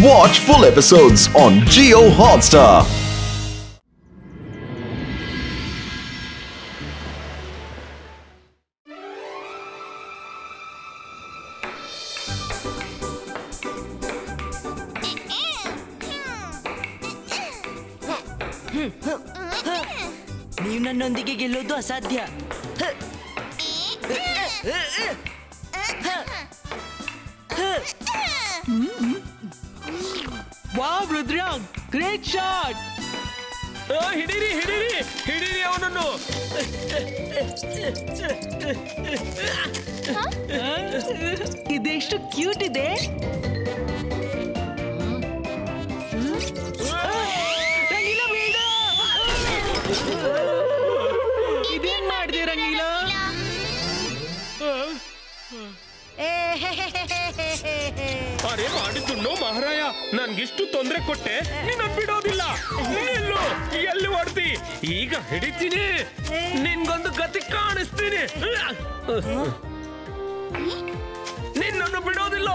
Watch full episodes on Jio Hotstar. ನೀವು ನನ್ನೊಂದಿಗೆ ಗೆಲ್ಲೋದು ಅಸಾಧ್ಯ. Wow Rudra, great shot. ಹಿಡೀರಿ ಹಿಡೀರಿ ಹಿಡೀರಿ ಅವನನ್ನು. ಇದೆಷ್ಟು ಕ್ಯೂಟ್ ಇದೆ. ಇದೇನ್ ಮಾಡಿದೆ ರಂಗೀಲ? ಅರೆ ಮಾಡಿದ್ದು ಮಹಾರಾಯ, ನನ್ಗಿಷ್ಟು ತೊಂದರೆ ಕೊಟ್ಟೆ, ನೀನ್ ಬಿಡೋದಿಲ್ಲ. ಎಲ್ಲೂ ಎಲ್ಲಿ ಹೊಡ್ತಿ, ಈಗ ಹಿಡಿತೀನಿ, ನಿನ್ಗೊಂದು ಗತಿ ಕಾಣಿಸ್ತೀನಿ. ನಿನ್ನನ್ನು ಬಿಡೋದಿಲ್ಲ.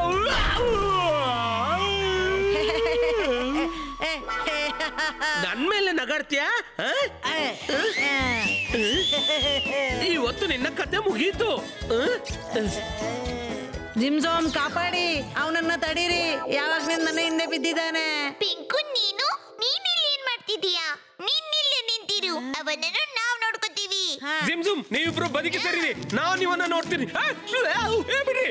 ನನ್ ಮೇಲೆ ನಗಾಡ್ತೀಯ? ಇವತ್ತು ನಿನ್ನ ಕತೆ ಮುಗೀತು. ಜಿಮ್ಜೋಮ್ ಕಾಪಾಡಿ, ಅವನನ್ನ ತಡೀರಿ, ಯಾವಾಗ ನನ್ನ ಹಿಂದೆ ಬಿದ್ದಿದ್ದಾನೆ. ಪಿಂಕು, ನೀನಿಲ್ಲಿ ಏನ್ ಮಾಡ್ತಿದೀಯಾ? ನೀನಿಲ್ಲೇ ನಿಂತಿರು, ಅವನನ್ನು ನಾವು ನೋಡ್ಕೊತೀವಿ. ಜಿಮ್ಜುಮ್, ನೀವಿಬ್ರು ಬದುಕಿ ಸರಿರಿ, ನಾವು ನೀವನ್ನ ನೋಡ್ತೀನಿ. ಬಿಡಿ.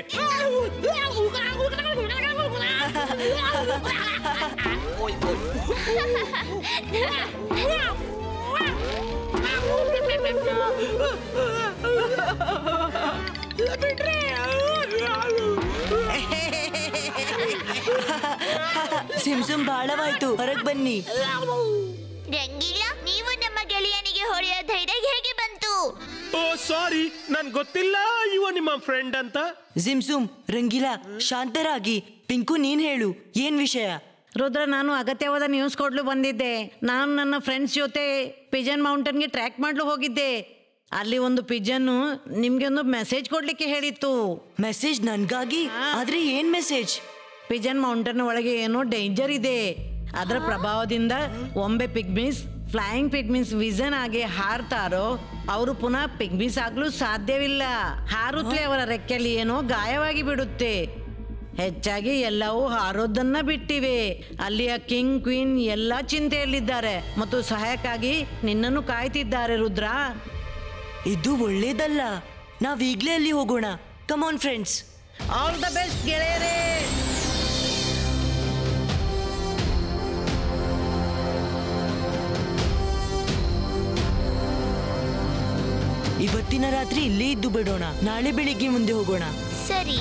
ಸಿಮ್ಸುಮ್ ಬಾಳವಾಯ್ತು, ಹೊರಗ್ ಬನ್ನಿ. ರಂಗೀಲ, ನೀವು ನಮ್ಮ ಗೆಳೆಯನಿಗೆ ಹೊಡೆಯೋ ಧೈರ್ಯ ಹೇಗೆ ಬಂತು? ಓ ಸಾರಿ, ನನ್ ಗೊತ್ತಿಲ್ಲ ಇವ ನಿಮ್ಮ ಫ್ರೆಂಡ್ ಅಂತ. ಜಿಮ್ಸುಮ್, ರಂಗೀಲಾ, ಶಾಂತರಾಗಿ. ಪಿಂಕು, ನೀನ್ ಹೇಳು, ಏನ್ ವಿಷಯ? ರುದ್ರ, ನಾನು ಅಗತ್ಯವಾದ ನ್ಯೂಸ್ ಕೊಡ್ಲು ಬಂದಿದ್ದೆ. ನಾನು ನನ್ನ ಫ್ರೆಂಡ್ಸ್ ಜೊತೆ ಪಿಜನ್ ಮೌಂಟನ್ಗೆ ಟ್ರ್ಯಾಕ್ ಮಾಡ್ಲು ಹೋಗಿದ್ದೆ. ಅಲ್ಲಿ ಒಂದು ಪಿಜನ್ನು ನಿಮ್ಗೆ ಒಂದು ಮೆಸೇಜ್ ಕೊಡ್ಲಿಕ್ಕೆ ಹೇಳಿತ್ತು. ಮೆಸೇಜ್ ನನ್ಗಾಗಿ? ಆದ್ರೆ ಏನ್ ಮೆಸೇಜ್? ಪಿಜನ್ ಮೌಂಟನ್ ಒಳಗೆ ಏನೋ ಡೇಂಜರ್ ಇದೆ. ಅದರ ಪ್ರಭಾವದಿಂದ ಒಮ್ಮೆ ಪಿಗ್ಮಿಸ್ ಫ್ಲೈಯಿಂಗ್ ಪಿಗ್ಮಿಸ್ ವಿಷನ್ ಆಗಿ ಹಾರ್ತಾರೋ ಅವರು ಪುನಃ ಪಿಗ್ಮಿಸ್ ಆಗ್ಲೂ ಸಾಧ್ಯವಿಲ್ಲ. ಹಾರುತ್ತಲೇ ಅವರ ರೆಕ್ಕೆಯಲ್ಲಿ ಏನೋ ಗಾಯವಾಗಿ ಬಿಡುತ್ತೆ. ಹೆಚ್ಚಾಗಿ ಎಲ್ಲವೂ ಹಾರೋದನ್ನ ಬಿಟ್ಟಿವೆ. ಅಲ್ಲಿಯ ಕಿಂಗ್ ಕ್ವೀನ್ ಎಲ್ಲ ಚಿಂತೆಯಲ್ಲಿದ್ದಾರೆ ಮತ್ತು ಸಹಾಯಕ್ಕಾಗಿ ನಿನ್ನನ್ನು ಕಾಯ್ತಿದ್ದಾರೆ. ರುದ್ರ, ಇದು ಒಳ್ಳೇದಲ್ಲ. ನಾವೀಗ್ಲೇ ಅಲ್ಲಿ ಹೋಗೋಣ. Come on friends. All the best ಗೆಳೆಯರೇ. ಇವತ್ತಿನ ರಾತ್ರಿ ಇಲ್ಲೇ ಇದ್ದು ಬಿಡೋಣ, ನಾಳೆ ಬೆಳಿಗ್ಗೆ ಮುಂದೆ ಹೋಗೋಣ. ಸರಿ.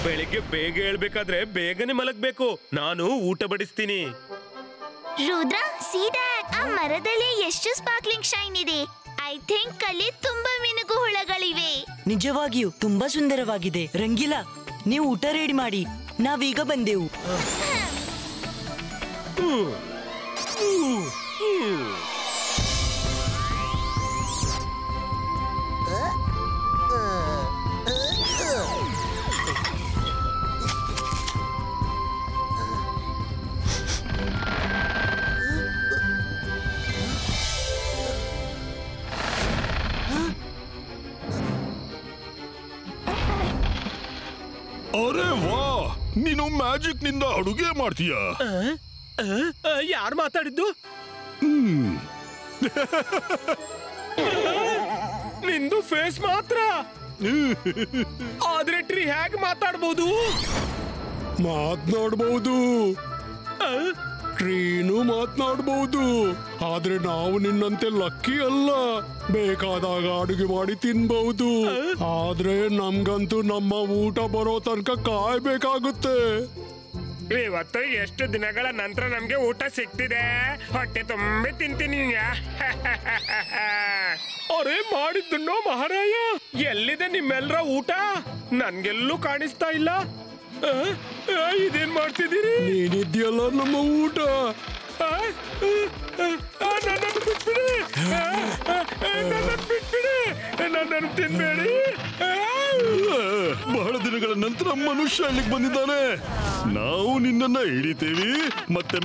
ಬೆಳಿಗ್ಗೆ ಬೇಗ ಹೇಳ್ಬೇಕಾದ್ರೆ ಬೇಗನೆ ಮಲಗ್ಬೇಕು. ನಾನು ಊಟ ಬಡಿಸ್ತೀನಿ. ರುದ್ರ, ಸೀದಾ ಆ ಮರದಲ್ಲಿ ಎಷ್ಟು ಸ್ಪಾರ್ಕ್ಲಿಂಗ್ ಶೈನ್ ಇದೆ. ಐ ಥಿಂಕ್ ಅಲ್ಲಿ ತುಂಬಾ ಮಿನುಗು ಹುಳಗಳಿವೆ. ನಿಜವಾಗಿಯೂ ತುಂಬಾ ಸುಂದರವಾಗಿದೆ. ರಂಗೀಲಾ, ನೀವು ಊಟ ರೆಡಿ ಮಾಡಿ, ನಾವೀಗ ಬಂದೆವು. ಅರೆ ವಾ, ನೀನು ಮ್ಯಾಜಿಕ್ ನಿಂದ ಅಡುಗೆ ಮಾಡ್ತೀಯಾ? ಯಾರು ಮಾತಾಡಿದ್ದು? ನಿಂದು ಫೇಸ್ ಮಾತ್ರ, ಆದ್ರೆ ಟ್ರೀ ಹೇಗೆ ಮಾತಾಡ್ಬೋದು? ಮಾತನಾಡಬಹುದು, ಟ್ರೀನು ಮಾತನಾಡಬಹುದು. ಆದ್ರೆ ನಾವು ನಿನ್ನಂತೆ ಲಕ್ಕಿ ಅಲ್ಲ. ಬೇಕಾದಾಗ ಅಡುಗೆ ಮಾಡಿ ತಿನ್ಬಹುದು. ಆದ್ರೆ ನಮ್ಗಂತೂ ನಮ್ಮ ಊಟ ಬರೋ ತನಕ ಕಾಯ್ಬೇಕಾಗುತ್ತೆ. ಇವತ್ತು ಎಷ್ಟು ದಿನಗಳ ನಂತರ ನಮ್ಗೆ ಊಟ ಸಿಕ್ತಿದೆ. ಹೊಟ್ಟೆ ತುಂಬಿ ತಿಂತೀನಿ. ಅರೆ ಮಾಡಿದ್ದನ್ನೋ ಮಹಾರಾಯ, ಎಲ್ಲಿದೆ ನಿಮ್ಮೆಲ್ಲರ ಊಟ? ನನ್ಗೆಲ್ಲೂ ಕಾಣಿಸ್ತಾ ಇಲ್ಲ. ಇದೇನ್ ಮಾಡ್ತಿದ್ದೀರಿ? ನೀನಿದ್ಯಲ್ಲ ನಮ್ಮ ಊಟ. ನನ್ನನ್ನು ಬಿಟ್ಬಿಡಿ, ನನ್ನನ್ನು ತಿನ್ಬೇಡಿ. ಬಹಳ ದಿನಗಳ ನಂತರ ಮನುಷ್ಯ ಇಲ್ಲಿಗೆ ಬಂದಿದ್ದಾನೆ. ನಾವು ನಿನ್ನನ್ನ ಹಿಡಿತೀವಿ ಮತ್ತೆ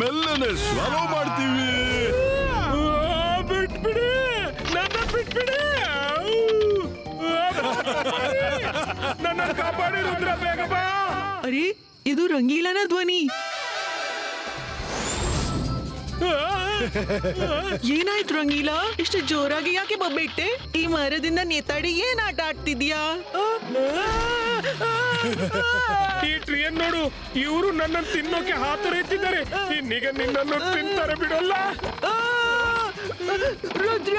ಮೆಲ್ಲನೆ ಸ್ವಾಲೋ ಮಾಡ್ತೀವಿ. ಬಿಟ್ಬಿಡಿ, ನನ್ನ ಬಿಟ್ಬಿಡಿ, ನನ್ನ ಕಾಪಾಡಿ ರುದ್ರ, ಬೇಗ ಬಾ. ಅರೆ ಇದು ರಂಗೀಲನ ಧ್ವನಿ. ಏನಾಯ್ತು ರಂಗೀಲಾ, ಇಷ್ಟು ಜೋರಾಗಿ ಯಾಕೆ ಬಬ್ಬಿಟ್ಟೆ? ಈ ಮರದಿಂದ ನೇತಾಡಿ ಏನ್ ಆಟ ಆಡ್ತಿದ್ಯಾ? ಈ ಟ್ರೀನ್ ನೋಡು, ಇವರು ನನ್ನನ್ನು ತಿನ್ನೋಕೆ ಹಾತೊರೆಯುತ್ತಿದ್ದಾರೆ. ಇನ್ನೀಗ ನಿನ್ನನ್ನು ತಿಂತಾರೆ, ಬಿಡಲ್ಲ. ರುದ್ರ,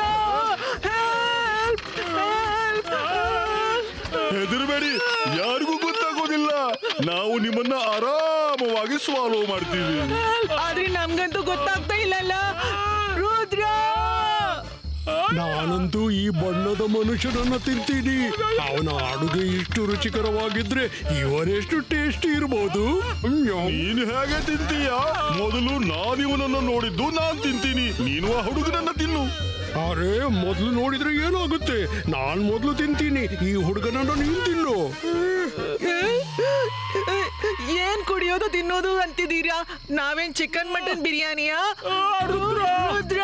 ಹೆದರಬೇಡಿ, ಯಾರಿಗೂ ಗೊತ್ತಾಗೋದಿಲ್ಲ. ನಾವು ನಿಮ್ಮನ್ನ ಆರಾಮವಾಗಿ ಸ್ವಾಲೋ ಮಾಡ್ತೀವಿ. ಆದ್ರೆ ನಮ್ಗಂತೂ ಗೊತ್ತಾಗ್ತಾ ಇಲ್ಲಲ್ಲ. ರುದ್ರ, ನಾನಂತೂ ಈ ಬಣ್ಣದ ಮನುಷ್ಯನನ್ನ ತಿಂತೀನಿ. ಅವನ ಅಡುಗೆ ಇಷ್ಟು ರುಚಿಕರವಾಗಿದ್ರೆ ಇವರೆಷ್ಟು ಟೇಸ್ಟಿ ಇರ್ಬೋದು. ನೀನು ಹೇಗೆ ತಿಂತೀಯ? ಮೊದಲು ನಾನಿವನನ್ನ ನೋಡಿದ್ದು ನಾನ್ ತಿಂತೀನಿ, ನೀನು ಆ ಹುಡುಗನನ್ನ ತಿನ್ನು. ಅರೆ ಮೊದಲು ನೋಡಿದ್ರೆ ಏನಾಗುತ್ತೆ? ನಾನ್ ಮೊದಲು ತಿಂತೀನಿ, ಈ ಹುಡುಗನನ್ನ ನೀನ್ ತಿನ್ನು. ಏನ್ ಕುಡಿಯೋದು ತಿನ್ನೋದು ಅಂತಿದ್ದೀರಾ? ನಾವೇನ್ ಚಿಕನ್ ಮಟನ್ ಬಿರಿಯಾನಿಯಾ? Rudra,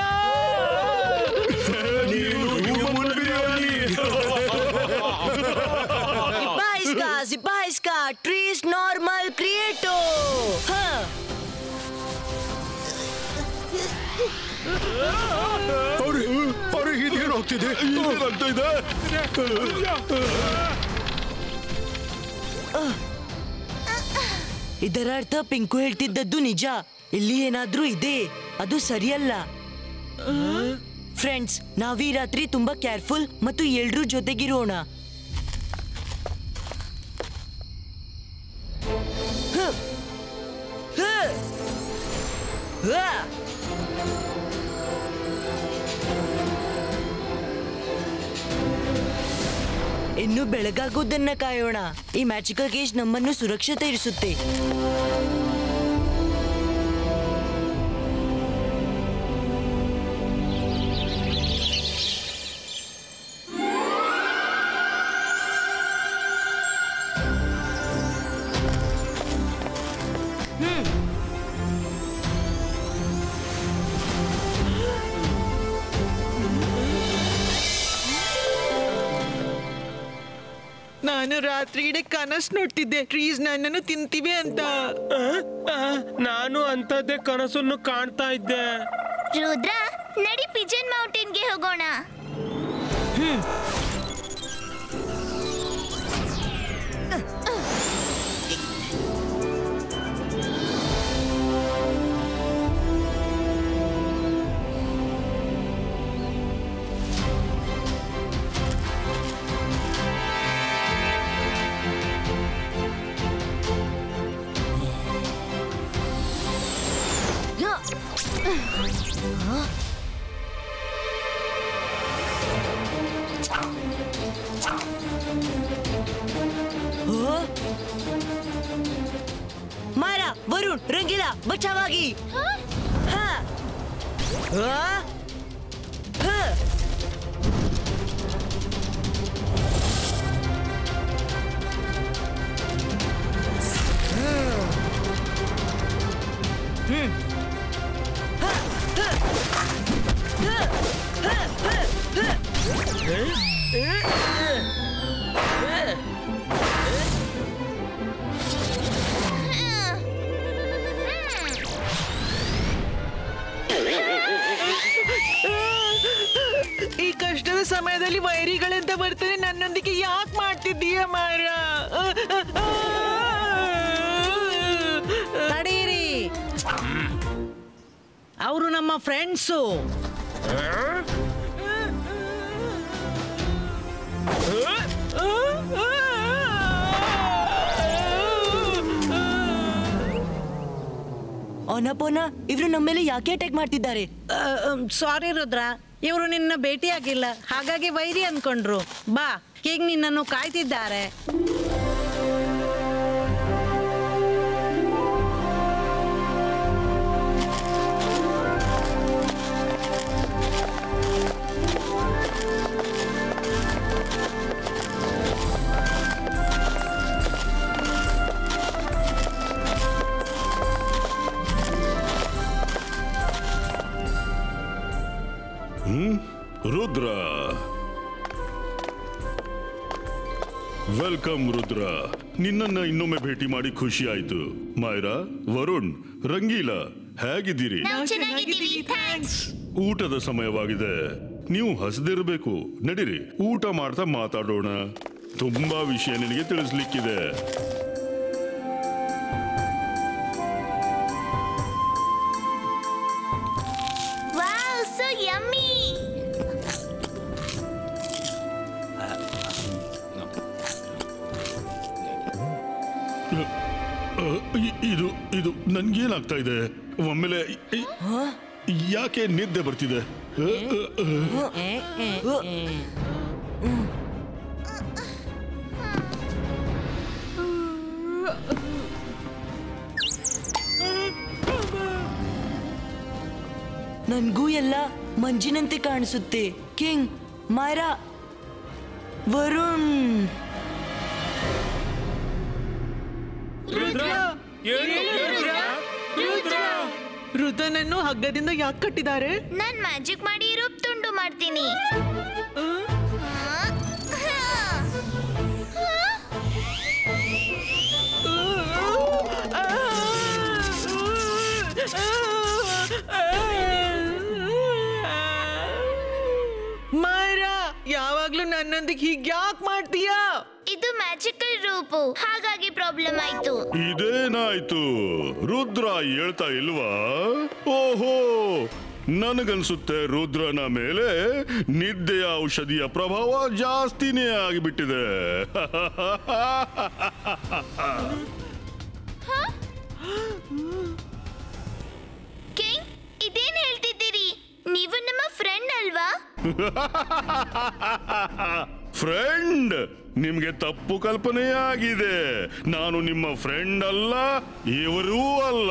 Sipaisca, trees normal creato. ಅರೆ ಇದೇನಾಗ್ತಿದೆ? ಏನಾಗ್ತಾ ಇದೆ? ಇದರ ಅರ್ಥ ಪಿಂಕು ಹೇಳ್ತಿದ್ದದ್ದು ನಿಜ. ಇಲ್ಲಿ ಏನಾದ್ರೂ ಇದೆ, ಅದು ಸರಿಯಲ್ಲ. ಫ್ರೆಂಡ್ಸ್, ನಾವೀ ರಾತ್ರಿ ತುಂಬಾ ಕೇರ್ಫುಲ್ ಮತ್ತು ಎಲ್ರೂ ಜೊತೆಗಿರೋಣ. ಇನ್ನು ಬೆಳಗಾಗೋದನ್ನ ಕಾಯೋಣ. ಈ ಮ್ಯಾಜಿಕಲ್ ಕೇಜ್ ನಮ್ಮನ್ನು ಸುರಕ್ಷತೆ ಇರಿಸುತ್ತೆ. ನಾನು ರಾತ್ರಿ ಇಡೀ ಕನಸು ನೋಡ್ತಿದ್ದೆ, ಟ್ರೀಸ್ ನನ್ನನ್ನು ತಿಂತಿವೆ ಅಂತ. ನಾನು ಅಂತದ್ದೇ ಕನಸನ್ನು ಕಾಣ್ತಾ ಇದ್ದೆ. ರುದ್ರ, ನಡಿ ಪಿಜನ್ ಮೌಂಟೇನ್ಗೆ ಹೋಗೋಣ. ಮಾರಾ, ವರುಣ್, ರಂಗೀಲಾ, ಬಚಾವಾಗಿ. ಈ ಕಷ್ಟದ ಸಮಯದಲ್ಲಿ ವೈರಿಗಳಂತ ಬರ್ತಾರೆ, ನನ್ನೊಂದಿಗೆ ಯಾಕೆ ಮಾಡ್ತಿದ್ದೀಯ ಮಾರ? ತಡೀರಿ, ಅವರು ನಮ್ಮ ಫ್ರೆಂಡ್ಸು. ಅವನಪ್ಪನ ಇವರು ನಮ್ಮ ಮೇಲೆ ಯಾಕೆ ಅಟ್ಯಾಕ್ ಮಾಡ್ತಿದ್ದಾರೆ? ಸಾರಿ ರುದ್ರ, ಇವರು ನಿನ್ನ ಭೇಟಿಯಾಗಿಲ್ಲ, ಹಾಗಾಗಿ ವೈರಿ ಅನ್ಕೊಂಡ್ರು. ಬಾ, ಈಗ ನಿನ್ನನ್ನು ಕಾಯ್ತಿದ್ದಾರೆ. ರುದ್ರ, ವೆಲ್ಕಮ್ ರುದ್ರ. ನಿನ್ನನ್ನ ಇನ್ನೊಮ್ಮೆ ಭೇಟಿ ಮಾಡಿ ಖುಷಿ ಆಯ್ತು. ಮೈರಾ, ವರುಣ್, ರಂಗೀಲಾ, ಹೇಗಿದ್ದೀರಿ? ಊಟದ ಸಮಯವಾಗಿದೆ. ನೀವು ಹಸಿದಿರಬೇಕು. ನಡೀರಿ, ಊಟ ಮಾಡ್ತಾ ಮಾತಾಡೋಣ. ತುಂಬಾ ವಿಷಯ ನಿನಗೆ ತಿಳಿಸ್ಲಿಕ್ಕಿದೆ. ಇದು ಇದು ನನ್ಗೇನಾಗ್ತಾ ಇದೆ? ಒಮ್ಮೆಲೆ ಯಾಕೆ ನಿದ್ದೆ ಬರ್ತಿದೆ? ನನ್ಗೂ ಎಲ್ಲ ಮಂಜಿನಂತೆ ಕಾಣಿಸುತ್ತೆ. ಕಿಂಗ್, ಮೈರಾ, ವರುಣ್. ರುದ್ರನನ್ನು ಹಗ್ಗದಿಂದ ಯಾಕೆ ಕಟ್ಟಿದ್ದಾರೆ? ನಾನ್ ಮ್ಯಾಜಿಕ್ ಮಾಡಿ ರೂಪ್ ತುಂಡು ಮಾಡ್ತೀನಿ. ಮೈರಾ, ಯಾವಾಗ್ಲೂ ನನ್ನೊಂದಿಗೆ ಹೀಗೆ ಯಾಕೆ ಮಾಡ್ತೀಯಾ? ಇದು ಮ್ಯಾಜಿಕಲ್ ರೂಪು, ಹಾಗಾಗಿ ಪ್ರಾಬ್ಲಮ್ ಆಯ್ತು. ಇದೇನಾಯ್ತು? ರುದ್ರ ಹೇಳ್ತಾ ಇಲ್ವಾ? ಓಹೋ, ನನಗನ್ಸುತ್ತೆ ರುದ್ರನ ಮೇಲೆ ನಿದ್ದೆಯ ಔಷಧಿಯ ಪ್ರಭಾವ ಜಾಸ್ತಿನೇ ಆಗಿಬಿಟ್ಟಿದೆ. ಕಿಂಗ್, ಇದೇನ್ ಹೇಳ್ತಿದ್ದೀರಿ? ನೀವು ನಮ್ಮ ಫ್ರೆಂಡ್ ಅಲ್ವಾ? ಫ್ರೆಂಡ್? ನಿಮ್ಗೆ ತಪ್ಪು ಕಲ್ಪನೆಯಾಗಿದೆ. ನಾನು ನಿಮ್ಮ ಫ್ರೆಂಡ್ ಅಲ್ಲ, ಇವರೂ ಅಲ್ಲ.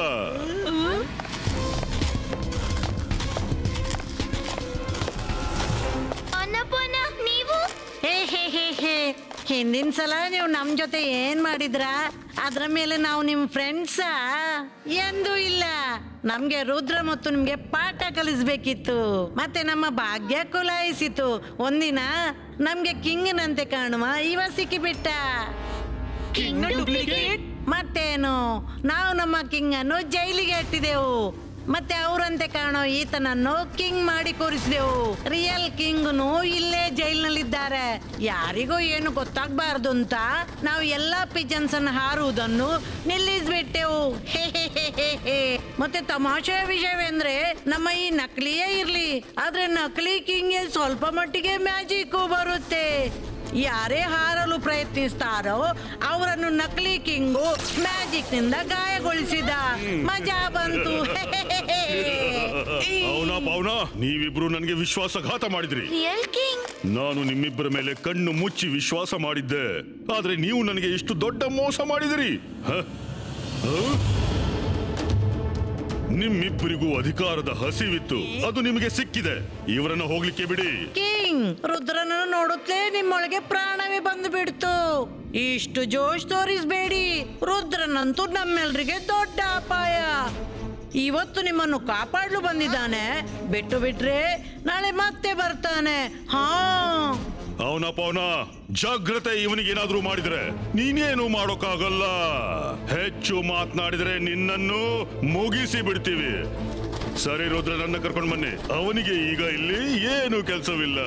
ನೀವು ಹಿಂದಿನ ಸಲ ನೀವು ನಮ್ ಜೊತೆ ಏನ್ ಮಾಡಿದ್ರ? ಅದ್ರ ಮೇಲೆ ನಾವು ನಿಮ್ ಫ್ರೆಂಡ್ಸಾ? ಎಂದೂ ಇಲ್ಲ. ನಮ್ಗೆ ರುದ್ರ ಮತ್ತು ನಿಮ್ಗೆ ಪಾಠ ಕಲಿಸ್ಬೇಕಿತ್ತು. ಮತ್ತೆ ನಮ್ಮ ಭಾಗ್ಯ ಕುಲಾಯಿಸಿತು. ಒಂದಿನ ನಮ್ಗೆ ಕಿಂಗ್ನಂತೆ ಕಾಣುವ ಇವ ಸಿಕ್ಕಿಬಿಟ್ಟ. ಮತ್ತೇನು, ನಾವು ನಮ್ಮ ಕಿಂಗ್ ಅನ್ನು ಜೈಲಿಗೆ ಇಟ್ಟಿದೆವು. ಮತ್ತೆ ಅವರಂತೆ ಕಾಣೋ ಈತನನ್ನು ಕಿಂಗ್ ಮಾಡಿ ಕೂರಿಸಿದೆವು. ರಿಯಲ್ ಕಿಂಗ್ನು ಇಲ್ಲೇ ಜೈಲ್ನಲ್ಲಿದ್ದಾರೆ. ಯಾರಿಗೂ ಏನು ಗೊತ್ತಾಗಬಾರ್ದು ಅಂತ ನಾವು ಎಲ್ಲಾ ಪಿಜನ್ಸ್ ಅನ್ನು ಹಾರುವುದನ್ನು ನಿಲ್ಲಿಸ್ಬಿಟ್ಟೆವು. ಮತ್ತೆ ತಮಾಷೆಯ ವಿಷಯವೆಂದ್ರೆ ನಮ್ಮ ಈ ನಕಲಿಯೇ ಇರ್ಲಿ, ಆದ್ರೆ ನಕಲಿ ಕಿಂಗ್ಗೆ ಸ್ವಲ್ಪ ಮಟ್ಟಿಗೆ ಮ್ಯಾಜಿಕ್ ಬರುತ್ತೆ. ಯಾರೇ ಹಾರಲು ಪ್ರಯತ್ನಿಸ್ತಾರೋ ಅವರನ್ನು ನಕಲಿ ಕಿಂಗು ಮ್ಯಾಜಿಕ್ ನಿಂದ ಗಾಯಗೊಳಿಸಿದ. ಮಜಾ ಬಂತು. ಪೌನ, ನೀವಿಬ್ರು ನನಗೆ ವಿಶ್ವಾಸಘಾತ ಮಾಡಿದ್ರಿ. ರಿಯಲ್ ಕಿಂಗ್, ನಾನು ನಿಮ್ಮಿಬ್ಬರ ಮೇಲೆ ಕಣ್ಣು ಮುಚ್ಚಿ ವಿಶ್ವಾಸ ಮಾಡಿದ್ದೆ. ಆದ್ರೆ ನೀವು ನನಗೆ ಇಷ್ಟು ದೊಡ್ಡ ಮೋಸ ಮಾಡಿದಿರಿ. ನಿಮ್ಮಿಬ್ಬರಿಗೂ ಅಧಿಕಾರದ ಹಸಿವಿತ್ತು, ಅದು ನಿಮಗೆ ಸಿಕ್ಕಿದೆ. ಇವರನ್ನು ಹೋಗ್ಲಿಕ್ಕೆ ಬಿಡಿ. ಕಿಂಗ್, ರುದ್ರನನ್ನು ನೋಡುತ್ತಲೇ ನಿಮ್ಮೊಳಗೆ ಪ್ರಾಣವೇ ಬಂದು ಬಿಡ್ತು. ಇಷ್ಟು ಜೋಶ್ ತೋರಿಸ್ಬೇಡಿ. ರುದ್ರನಂತೂ ನಮ್ಮೆಲ್ರಿಗೆ ದೊಡ್ಡ ಅಪಾಯ. ಇವತ್ತು ನಿಮ್ಮನ್ನು ಕಾಪಾಡಲು ಬಂದಿದ್ದಾನೆ. ಬಿಟ್ಟು ಬಿಟ್ರೆ ನಾಳೆ ಮತ್ತೆ ಬರ್ತಾನೆ. ಹಾ, ಅವನ ಜಾಗ್ರತೆ. ಇವನಿಗೇನಾದ್ರೂ ಮಾಡಿದ್ರೆ ನೀನೇನು ಮಾಡೋಕ್ಕಾಗಲ್ಲ. ಹೆಚ್ಚು ಮಾತನಾಡಿದ್ರೆ ನಿನ್ನನ್ನು ಮುಗಿಸಿ ಬಿಡ್ತೀವಿ. ಸರಿ ರುದ್ರ, ನನ್ನ ಕರ್ಕೊಂಡು ಬನ್ನಿ. ಅವನಿಗೆ ಈಗ ಇಲ್ಲಿ ಏನು ಕೆಲಸವಿಲ್ಲ.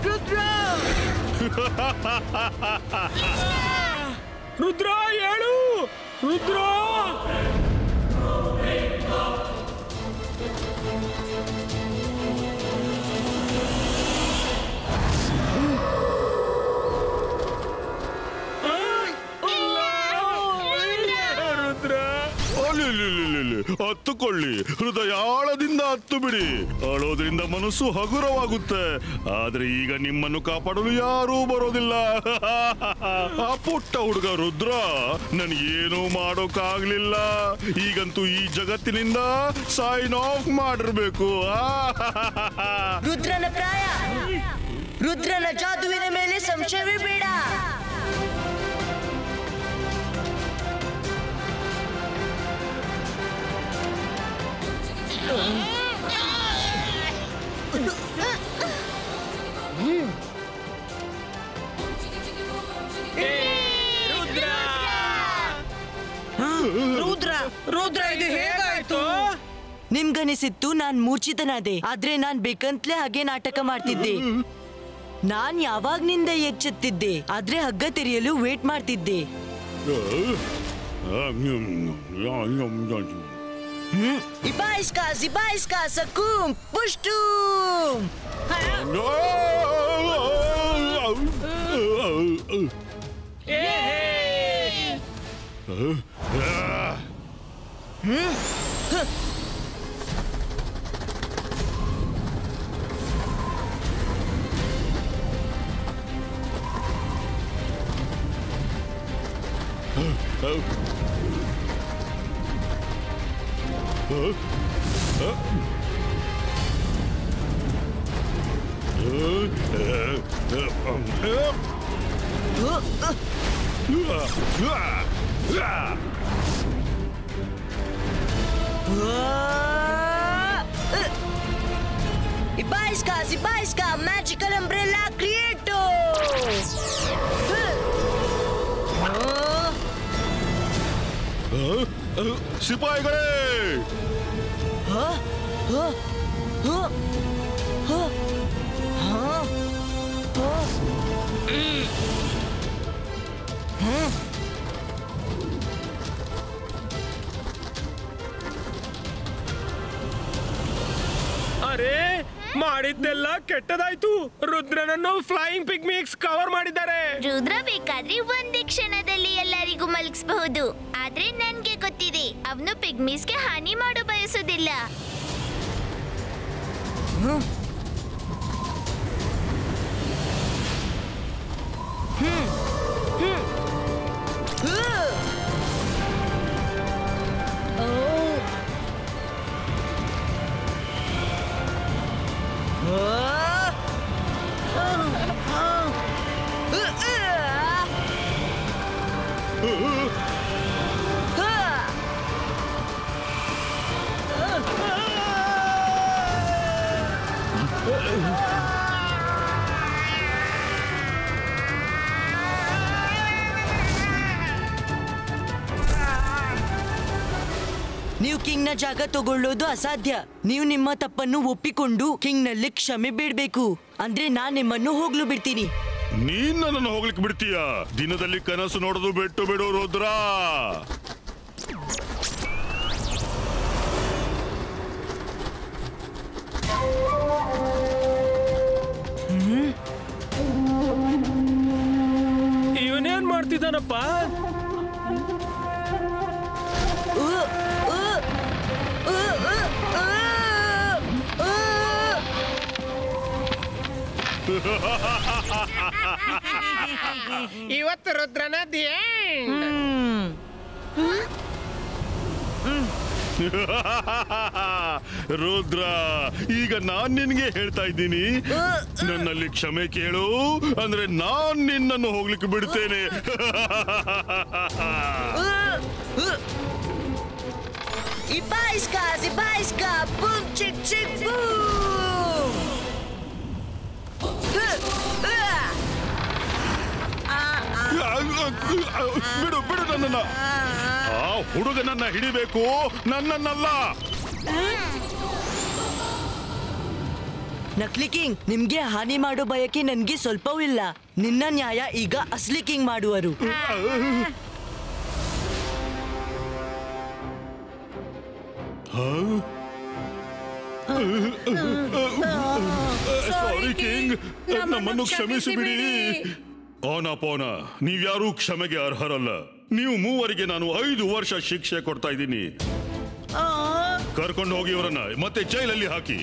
ರುದ್ರ, ರುದ್ರ ಹೇಳು. ರುದ್ರ ಹತ್ತುಕೊಳ್ಳಿ, ಹೃದಯ ಆಳದಿಂದ ಹತ್ತು ಬಿಡಿ. ಅಳೋದ್ರಿಂದ ಮನಸ್ಸು ಹಗುರವಾಗುತ್ತೆ, ಆದ್ರೆ ಈಗ ನಿಮ್ಮನ್ನು ಕಾಪಾಡಲು ಯಾರೂ ಬರೋದಿಲ್ಲ. ಆ ಪುಟ್ಟ ಹುಡುಗ ರುದ್ರ ನನಗೇನು ಮಾಡೋಕ್ಕಾಗ್ಲಿಲ್ಲ. ಈಗಂತೂ ಈ ಜಗತ್ತಿನಿಂದ ಸೈನ್ ಆಫ್ ಮಾಡಿರ್ಬೇಕು. ರುದ್ರನ ಪ್ರಾಯ, ರುದ್ರನ ಜಾದುವಿನ ಮೇಲೆ ಸಂಶಯವೇ ಬೇಡ. ರುದ್ರ ರುದ್ರ ಇದು ಹೇಗಾಯ್ತು? ನಿಮ್ಗನಿಸಿತ್ತು ನಾನ್ ಮೂರ್ಛಿತನಾದೆ, ಆದ್ರೆ ನಾನ್ ಬೇಕಂತ್ಲೇ ಹಾಗೆ ನಾಟಕ ಮಾಡ್ತಿದ್ದೆ. ನಾನ್ ಯಾವಾಗ್ನಿಂದ ಎಚ್ಚೆತ್ತಿದ್ದೆ, ಆದ್ರೆ ಹಗ್ಗ ತೆರೆಯಲು ವೇಟ್ ಮಾಡ್ತಿದ್ದೆ. ಇಬಾಯಿಸ್ಕಾ ಸಕೂಮ್ ಪುಷ್ಟೂಮ್. Ibaiska, magical umbrella creator. ಸಿಪಾಯಿಗಳೇ, ಅರೆ ಮಾಡಿದ್ದೆಲ್ಲ ಕೆಟ್ಟದಾಯ್ತು. ರುದ್ರನನ್ನು ಫ್ಲೈಯಿಂಗ್ ಪಿಗ್ಮಿಕ್ಸ್ ಕವರ್ ಮಾಡಿದ್ದಾರೆ. ರುದ್ರ ಬೇಕಾದ್ರೆ ಒಂದೇ ಕ್ಷಣದಲ್ಲಿ ಎಲ್ಲರಿಗೂ ಮಲಗಿಸಬಹುದು, ಆದ್ರೆ ನನ್ಗೆ ಗೊತ್ತಿದೆ ಅವನು ಪಿಗ್ಮಿಸ್ಗೆ ಹಾನಿ ಮಾಡೋ ಬಯಸೋದಿಲ್ಲ. ನೀವು ಕಿಂಗ್ ನ ಜಾಗ ತಗೊಳ್ಳೋದು ಅಸಾಧ್ಯ. ನೀವು ನಿಮ್ಮ ತಪ್ಪನ್ನು ಒಪ್ಪಿಕೊಂಡು ಕಿಂಗ್ ನಲ್ಲಿ ಕ್ಷಮೆ ಬೇಡ್ಬೇಕು, ಅಂದ್ರೆ ನಾನ್ ನಿಮ್ಮನ್ನು ಹೋಗ್ಲು ಬಿಡ್ತೀನಿ. ನೀನ್ ನನ್ನನ್ನು ಹೋಗ್ಲಿಕ್ಕೆ ಬಿಡ್ತೀಯ? ದಿನದಲ್ಲಿ ಕನಸು ನೋಡೋದು ಬಿಟ್ಟು ಬಿಡು ರುದ್ರ. ಇವನೇನ್ ಮಾಡ್ತಿದ್ದಾನಪ್ಪ? ಇವತ್ತು ರುದ್ರನ ರುದ್ರ, ಈಗ ನಾನ್ ನಿನ್ಗೆ ಹೇಳ್ತಾ ಇದ್ದೀನಿ, ನನ್ನಲ್ಲಿ ಕ್ಷಮೆ ಕೇಳು, ಅಂದ್ರೆ ನಾನ್ ನಿನ್ನನ್ನು ಹೋಗ್ಲಿಕ್ಕೆ ಬಿಡ್ತೇನೆ. Ibaiska, boom chick chick boom. ಬಿಡು ಬಿಡು ನನ್ನನ್ನ. ಆ ಹುಡುಗನನ್ನ ಹಿಡಿಬೇಕು, ನನ್ನನ್ನಲ್ಲ. ನಕಲಿ ಕಿಂಗ್, ನಿಮ್ಗೆ ಹಾನಿ ಮಾಡೋ ಬಯಕೆ ನನ್ಗೆ ಸ್ವಲ್ಪವೂ ಇಲ್ಲ. ನಿನ್ನ ನ್ಯಾಯ ಈಗ ಅಸ್ಲಿ ಕಿಂಗ್ ಮಾಡುವರು. ಸಾರಿ ಕಿಂಗ್, ನಮ್ಮನ್ನು ಕ್ಷಮಿಸಿ ಬಿಡಿ. ಓನ ನೀವ್ಯಾರೂ ಕ್ಷಮೆಗೆ ಅರ್ಹರಲ್ಲ. ನೀವು ಮೂವರಿಗೆ ನಾನು 5 ವರ್ಷ ಶಿಕ್ಷೆ ಕೊಡ್ತಾ ಇದ್ದೀನಿ. ಕರ್ಕೊಂಡು ಹೋಗಿ ಇವರನ್ನ ಮತ್ತೆ ಜೈಲಲ್ಲಿ ಹಾಕಿ.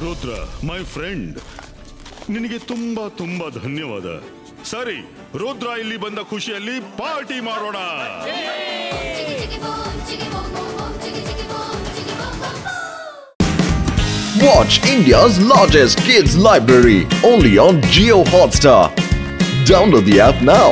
ರುದ್ರ, ಮೈ ಫ್ರೆಂಡ್, ನಿನಗೆ ತುಂಬಾ ತುಂಬಾ ಧನ್ಯವಾದ. ಸರಿ, ರುದ್ರ ಇಲ್ಲಿ ಬಂದ ಖುಷಿಯಲ್ಲಿ ಪಾರ್ಟಿ ಮಾಡೋಣ. Watch India's largest kids library only on Jio Hotstar. Download the app now.